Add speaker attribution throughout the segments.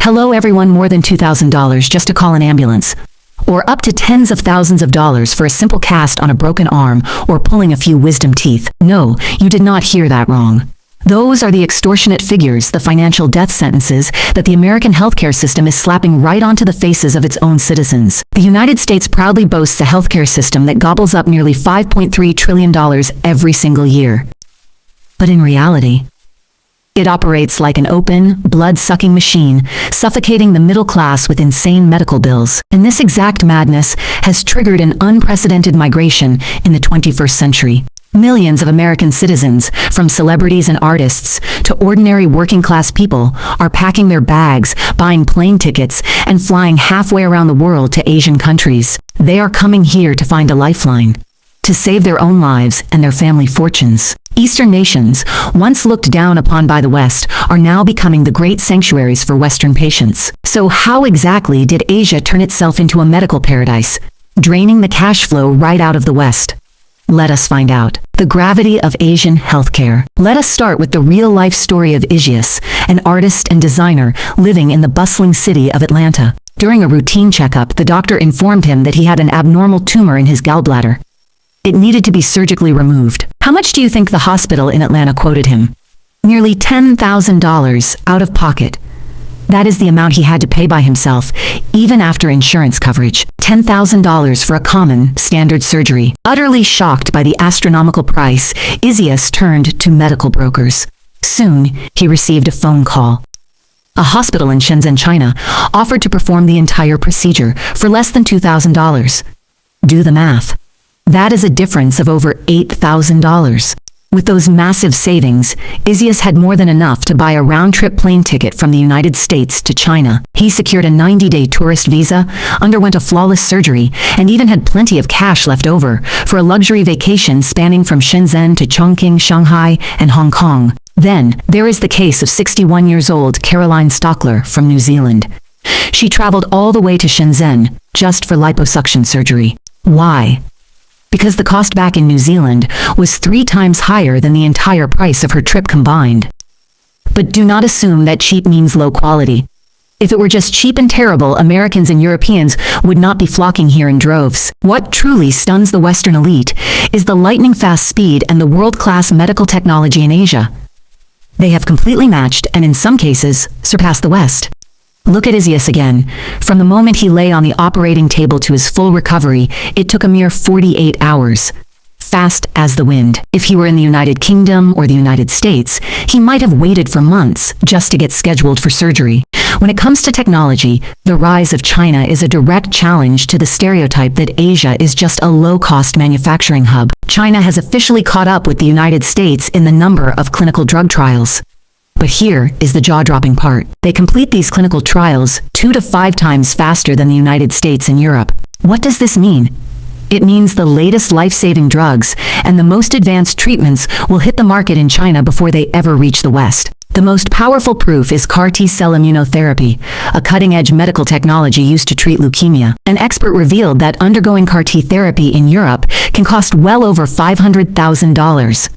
Speaker 1: Hello everyone, more than $2,000 just to call an ambulance. Or up to tens of thousands of dollars for a simple cast on a broken arm or pulling a few wisdom teeth. No, you did not hear that wrong. Those are the extortionate figures, the financial death sentences that the American healthcare system is slapping right onto the faces of its own citizens. The United States proudly boasts a healthcare system that gobbles up nearly $5.3 trillion every single year. But in reality, it operates like an open, blood-sucking machine, suffocating the middle class with insane medical bills. And this exact madness has triggered an unprecedented migration in the 21st century. Millions of American citizens, from celebrities and artists to ordinary working-class people, are packing their bags, buying plane tickets, and flying halfway around the world to Asian countries. They are coming here to find a lifeline, to save their own lives and their family fortunes. Eastern nations, once looked down upon by the West, are now becoming the great sanctuaries for Western patients. So how exactly did Asia turn itself into a medical paradise, draining the cash flow right out of the West? Let us find out. The gravity of Asian healthcare. Let us start with the real-life story of Izias, an artist and designer living in the bustling city of Atlanta. During a routine checkup, the doctor informed him that he had an abnormal tumor in his gallbladder. It needed to be surgically removed. How much do you think the hospital in Atlanta quoted him? Nearly $10,000 out of pocket. That is the amount he had to pay by himself, even after insurance coverage. $10,000 for a common, standard surgery. Utterly shocked by the astronomical price, Izias turned to medical brokers. Soon, he received a phone call. A hospital in Shenzhen, China, offered to perform the entire procedure for less than $2,000. Do the math. That is a difference of over $8,000. With those massive savings, Izias had more than enough to buy a round-trip plane ticket from the United States to China. He secured a 90-day tourist visa, underwent a flawless surgery, and even had plenty of cash left over for a luxury vacation spanning from Shenzhen to Chongqing, Shanghai, and Hong Kong. Then, there is the case of 61 years old Caroline Stockler from New Zealand. She traveled all the way to Shenzhen just for liposuction surgery. Why? Because the cost back in New Zealand was 3 times higher than the entire price of her trip combined. But do not assume that cheap means low quality. If it were just cheap and terrible, Americans and Europeans would not be flocking here in droves. What truly stuns the Western elite is the lightning-fast speed and the world-class medical technology in Asia. They have completely matched and in some cases surpassed the West. Look at Izias again. From the moment he lay on the operating table to his full recovery, it took a mere 48 hours. Fast as the wind. If he were in the United Kingdom or the United States, he might have waited for months just to get scheduled for surgery. When it comes to technology, the rise of China is a direct challenge to the stereotype that Asia is just a low-cost manufacturing hub. China has officially caught up with the United States in the number of clinical drug trials. But here is the jaw-dropping part. They complete these clinical trials 2 to 5 times faster than the United States and Europe. What does this mean? It means the latest life-saving drugs and the most advanced treatments will hit the market in China before they ever reach the West. The most powerful proof is CAR T-cell immunotherapy, a cutting-edge medical technology used to treat leukemia. An expert revealed that undergoing CAR T therapy in Europe can cost well over $500,000.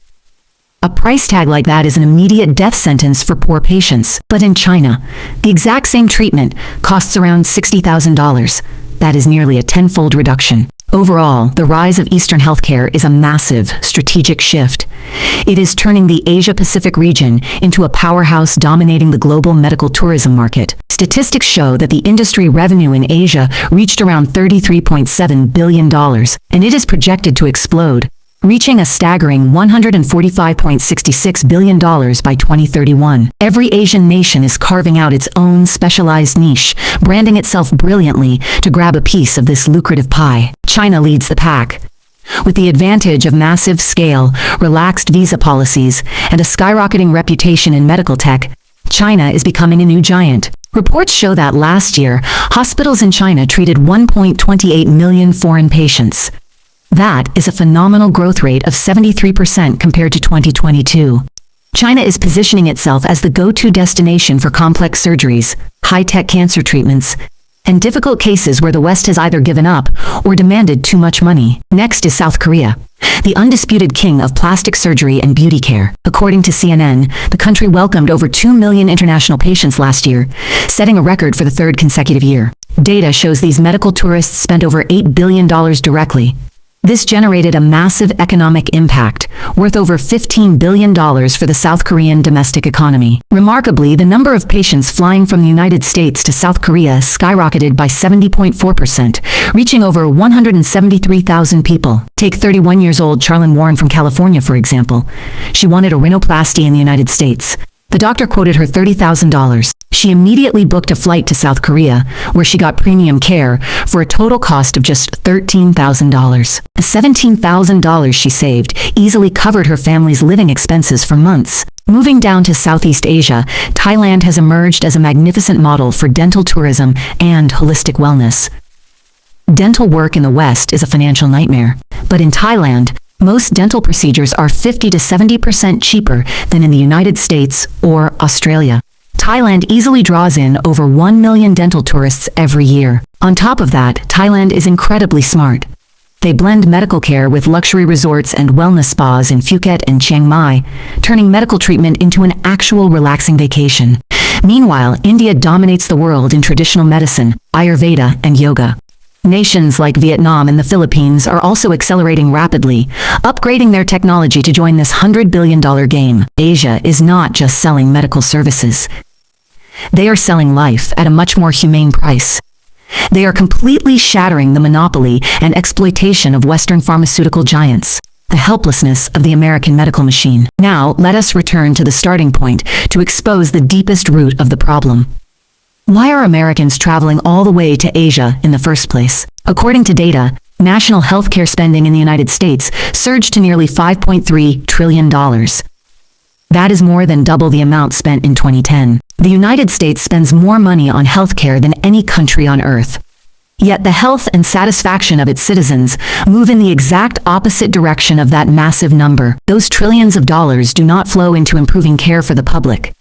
Speaker 1: A price tag like that is an immediate death sentence for poor patients. But in China, the exact same treatment costs around $60,000. That is nearly a 10-fold reduction. Overall, the rise of Eastern healthcare is a massive, strategic shift. It is turning the Asia-Pacific region into a powerhouse dominating the global medical tourism market. Statistics show that the industry revenue in Asia reached around $33.7 billion, and it is projected to explode, reaching a staggering $145.66 billion by 2031. Every Asian nation is carving out its own specialized niche, branding itself brilliantly to grab a piece of this lucrative pie. China leads the pack. With the advantage of massive scale, relaxed visa policies, and a skyrocketing reputation in medical tech, China is becoming a new giant. Reports show that last year, hospitals in China treated 1.28 million foreign patients. That is a phenomenal growth rate of 73% compared to 2022. China is positioning itself as the go-to destination for complex surgeries, high-tech cancer treatments, and difficult cases where the West has either given up or demanded too much money. Next is South Korea, the undisputed king of plastic surgery and beauty care. According to CNN, the country welcomed over 2 million international patients last year, setting a record for the third consecutive year. Data shows these medical tourists spent over $8 billion directly. This generated a massive economic impact, worth over $15 billion for the South Korean domestic economy. Remarkably, the number of patients flying from the United States to South Korea skyrocketed by 70.4%, reaching over 173,000 people. Take 31-year-old Charlene Warren from California, for example. She wanted a rhinoplasty in the United States. The doctor quoted her $30,000. She immediately booked a flight to South Korea, where she got premium care for a total cost of just $13,000. The $17,000 she saved easily covered her family's living expenses for months. Moving down to Southeast Asia, Thailand has emerged as a magnificent model for dental tourism and holistic wellness. Dental work in the West is a financial nightmare, but in Thailand, most dental procedures are 50 to 70% cheaper than in the United States or Australia. Thailand easily draws in over 1 million dental tourists every year. On top of that, Thailand is incredibly smart. They blend medical care with luxury resorts and wellness spas in Phuket and Chiang Mai, turning medical treatment into an actual relaxing vacation. Meanwhile, India dominates the world in traditional medicine, Ayurveda, and yoga. Nations like Vietnam and the Philippines are also accelerating rapidly, upgrading their technology to join this $100 billion game. Asia is not just selling medical services. They are selling life at a much more humane price. They are completely shattering the monopoly and exploitation of Western pharmaceutical giants, the helplessness of the American medical machine. Now, let us return to the starting point to expose the deepest root of the problem. Why are Americans traveling all the way to Asia in the first place? According to data, national healthcare spending in the United States surged to nearly $5.3 trillion. That is more than double the amount spent in 2010. The United States spends more money on healthcare than any country on Earth. Yet the health and satisfaction of its citizens move in the exact opposite direction of that massive number. Those trillions of dollars do not flow into improving care for the public.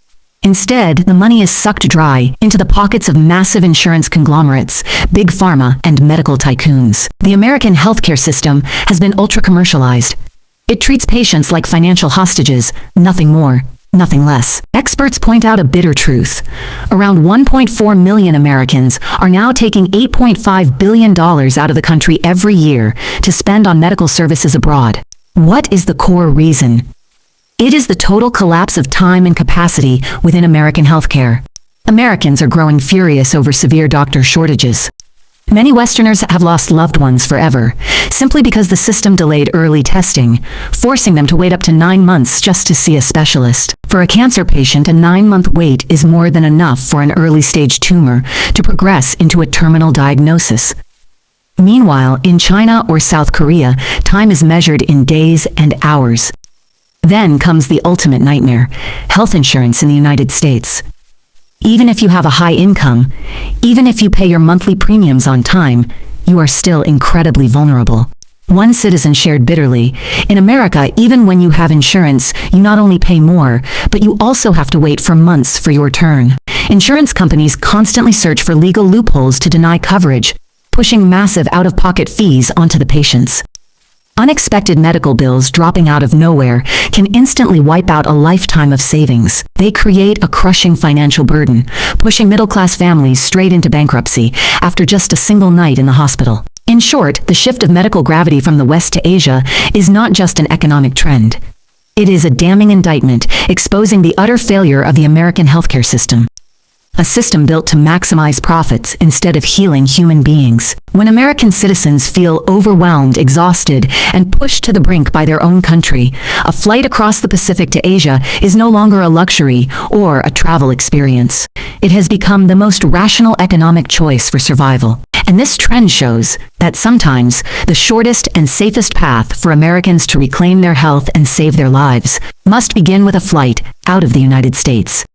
Speaker 1: Instead, the money is sucked dry into the pockets of massive insurance conglomerates, big pharma, and medical tycoons. The American healthcare system has been ultra-commercialized. It treats patients like financial hostages, nothing more, nothing less. Experts point out a bitter truth. Around 1.4 million Americans are now taking $8.5 billion out of the country every year to spend on medical services abroad. What is the core reason? It is the total collapse of time and capacity within American healthcare. Americans are growing furious over severe doctor shortages. Many Westerners have lost loved ones forever, simply because the system delayed early testing, forcing them to wait up to 9 months just to see a specialist. For a cancer patient, a 9-month wait is more than enough for an early-stage tumor to progress into a terminal diagnosis. Meanwhile, in China or South Korea, time is measured in days and hours. Then comes the ultimate nightmare, health insurance in the United States. Even if you have a high income, even if you pay your monthly premiums on time, you are still incredibly vulnerable. One citizen shared bitterly, "In America, even when you have insurance, you not only pay more, but you also have to wait for months for your turn." Insurance companies constantly search for legal loopholes to deny coverage, pushing massive out-of-pocket fees onto the patients. Unexpected medical bills dropping out of nowhere can instantly wipe out a lifetime of savings. They create a crushing financial burden, pushing middle-class families straight into bankruptcy after just a single night in the hospital. In short, the shift of medical gravity from the West to Asia is not just an economic trend. It is a damning indictment, exposing the utter failure of the American healthcare system. A system built to maximize profits instead of healing human beings. When American citizens feel overwhelmed, exhausted, and pushed to the brink by their own country, a flight across the Pacific to Asia is no longer a luxury or a travel experience. It has become the most rational economic choice for survival. And this trend shows that sometimes the shortest and safest path for Americans to reclaim their health and save their lives must begin with a flight out of the United States.